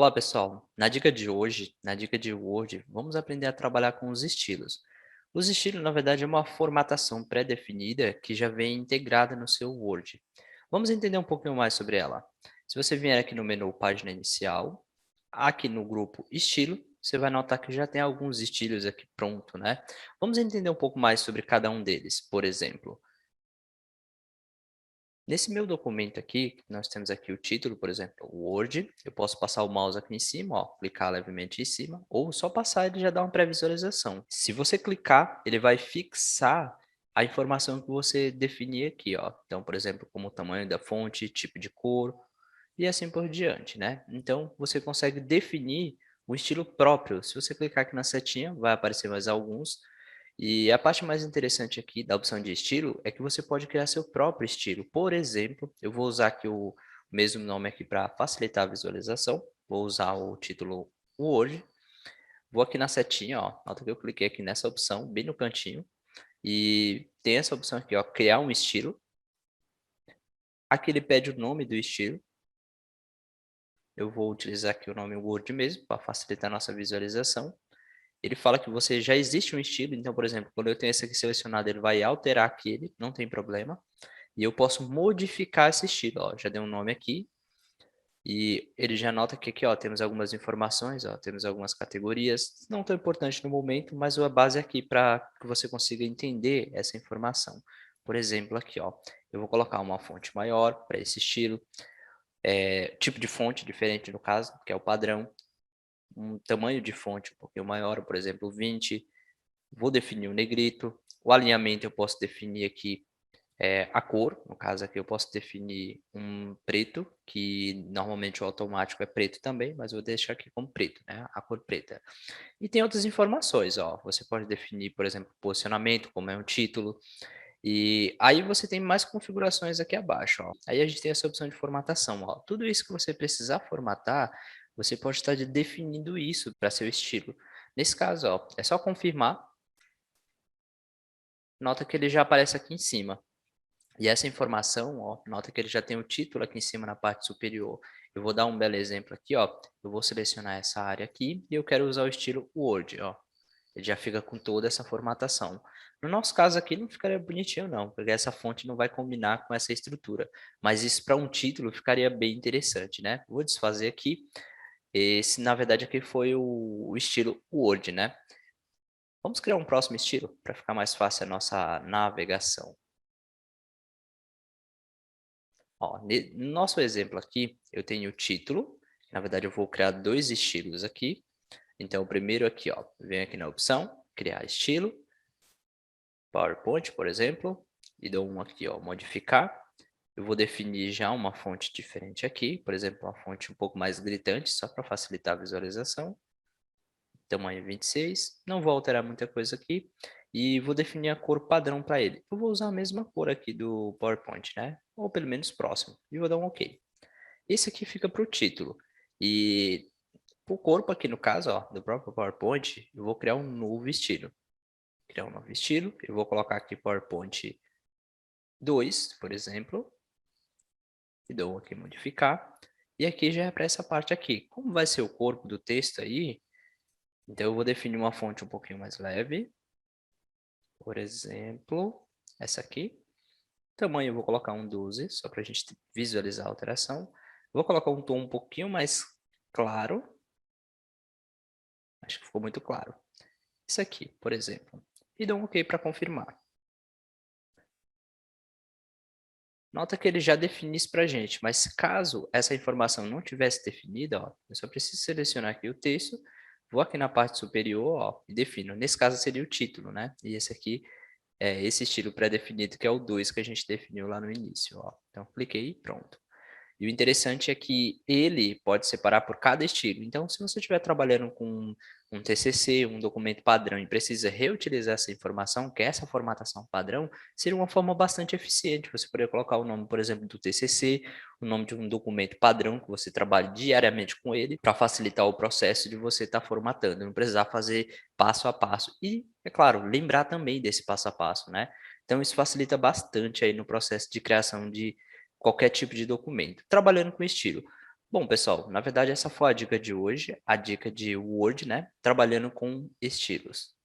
Olá pessoal, na dica de hoje, vamos aprender a trabalhar com os estilos. Os estilos, na verdade, é uma formatação pré-definida que já vem integrada no seu Word. Vamos entender um pouquinho mais sobre ela. Se você vier aqui no menu Página Inicial, aqui no grupo Estilo, você vai notar que já tem alguns estilos aqui pronto, né? Vamos entender um pouco mais sobre cada um deles. Por exemplo, nesse meu documento aqui, nós temos aqui o título, por exemplo, Word. Eu posso passar o mouse aqui em cima, ó, clicar levemente em cima, ou só passar ele já dá uma pré-visualização. Se você clicar, ele vai fixar a informação que você definir aqui, ó. Então, por exemplo, como o tamanho da fonte, tipo de cor e assim por diante, né? Então, você consegue definir um estilo próprio. Se você clicar aqui na setinha, vai aparecer mais alguns. E a parte mais interessante aqui da opção de estilo é que você pode criar seu próprio estilo. Por exemplo, eu vou usar aqui o mesmo nome aqui para facilitar a visualização. Vou usar o título Word. Vou aqui na setinha, ó. Nota que eu cliquei aqui nessa opção, bem no cantinho. E tem essa opção aqui, ó, criar um estilo. Aqui ele pede o nome do estilo. Eu vou utilizar aqui o nome Word mesmo, para facilitar a nossa visualização. Ele fala que você já existe um estilo, então, por exemplo, quando eu tenho esse aqui selecionado, ele vai alterar aquele, não tem problema. E eu posso modificar esse estilo, ó, já dei um nome aqui. E ele já nota que aqui, ó, temos algumas informações, ó, temos algumas categorias, não tão importante no momento, mas a base é aqui para que você consiga entender essa informação. Por exemplo, aqui, ó, eu vou colocar uma fonte maior para esse estilo, tipo de fonte diferente no caso, que é o padrão, um tamanho de fonte um pouquinho maior, por exemplo, 20. Vou definir o negrito. O alinhamento eu posso definir aqui a cor, no caso aqui eu posso definir um preto, que normalmente o automático é preto também, mas eu vou deixar aqui como preto, né? A cor preta. E tem outras informações, ó. Você pode definir, por exemplo, posicionamento, como é um título. E aí você tem mais configurações aqui abaixo, ó. Aí a gente tem essa opção de formatação, ó. Tudo isso que você precisar formatar, você pode estar definindo isso para seu estilo. Nesse caso, ó, é só confirmar. Nota que ele já aparece aqui em cima. E essa informação, ó, nota que ele já tem o título aqui em cima na parte superior. Eu vou dar um belo exemplo aqui, ó. Eu vou selecionar essa área aqui e eu quero usar o estilo Word, ó. Ele já fica com toda essa formatação. No nosso caso aqui não ficaria bonitinho não, porque essa fonte não vai combinar com essa estrutura. Mas isso para um título ficaria bem interessante, né? Vou desfazer aqui. Esse, na verdade, aqui foi o estilo Word, né? Vamos criar um próximo estilo para ficar mais fácil a nossa navegação. Ó, no nosso exemplo aqui, eu tenho o título. Na verdade, eu vou criar dois estilos aqui. Então, o primeiro aqui, ó, venho aqui na opção, criar estilo, PowerPoint, por exemplo, e dou um aqui, ó, modificar. Eu vou definir já uma fonte diferente aqui, por exemplo, uma fonte um pouco mais gritante, só para facilitar a visualização. Tamanho 26. Não vou alterar muita coisa aqui. E vou definir a cor padrão para ele. Eu vou usar a mesma cor aqui do PowerPoint, né? Ou pelo menos próximo. E vou dar um OK. Esse aqui fica para o título. E o corpo aqui no caso, ó, do próprio PowerPoint, eu vou criar um novo estilo. Criar um novo estilo. Eu vou colocar aqui PowerPoint 2, por exemplo. E dou aqui modificar. E aqui já é para essa parte aqui. Como vai ser o corpo do texto aí, então eu vou definir uma fonte um pouquinho mais leve. Por exemplo, essa aqui. Tamanho eu vou colocar um 12, só para a gente visualizar a alteração. Vou colocar um tom um pouquinho mais claro. Acho que ficou muito claro. Isso aqui, por exemplo. E dou um OK para confirmar. Nota que ele já define isso para a gente, mas caso essa informação não tivesse definida, ó, eu só preciso selecionar aqui o texto, vou aqui na parte superior, ó, e defino. Nesse caso seria o título, né? E esse aqui é esse estilo pré-definido que é o 2 que a gente definiu lá no início, ó. Então cliquei e pronto. E o interessante é que ele pode separar por cada estilo. Então, se você estiver trabalhando com um TCC, um documento padrão, e precisa reutilizar essa informação, que é essa formatação padrão, seria uma forma bastante eficiente. Você poderia colocar o nome, por exemplo, do TCC, o nome de um documento padrão que você trabalha diariamente com ele, para facilitar o processo de você estar formatando, não precisar fazer passo a passo. E, é claro, lembrar também desse passo a passo, né? Então, isso facilita bastante aí no processo de criação de qualquer tipo de documento, trabalhando com estilo. Bom, pessoal, na verdade essa foi a dica de hoje, a dica de Word, né, trabalhando com estilos.